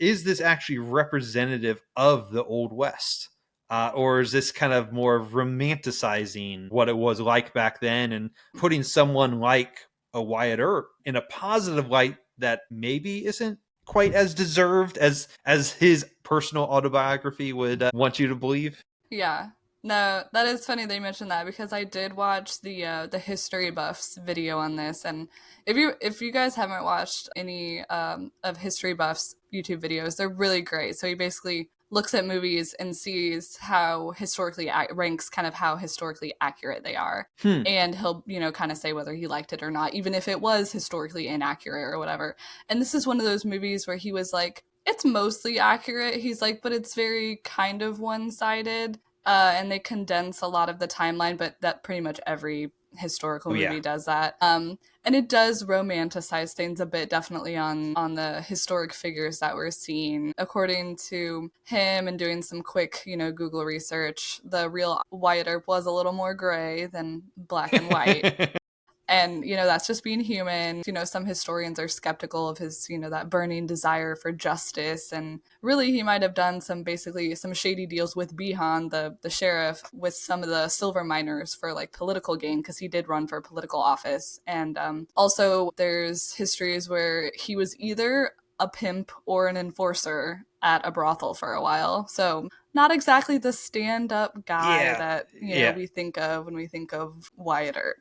is this actually representative of the Old West? Or is this kind of more romanticizing what it was like back then and putting someone like a Wyatt Earp in a positive light that maybe isn't quite as deserved as his personal autobiography would want you to believe? Yeah. No, that is funny that you mentioned that because I did watch the History Buffs video on this, and if you guys haven't watched any of History Buffs YouTube videos, they're really great. So he basically looks at movies and sees how ranks kind of how historically accurate they are, Hmm. and he'll kind of say whether he liked it or not, even if it was historically inaccurate or whatever. And this is one of those movies where he was like, it's mostly accurate. He's like, but it's very kind of one-sided. And they condense a lot of the timeline, but that pretty much every historical Oh, yeah. movie does that. And it does romanticize things a bit, definitely on the historic figures that we're seeing. According to him and doing some quick, Google research, the real Wyatt Earp was a little more gray than black and white. And that's just being human. Some historians are skeptical of his that burning desire for justice, and really he might have done some shady deals with Bihan, the sheriff, with some of the silver miners for like political gain, because he did run for political office. And also there's histories where he was either a pimp or an enforcer at a brothel for a while, so not exactly the stand-up guy Yeah. that Yeah. we think of when we think of Wyatt Earp.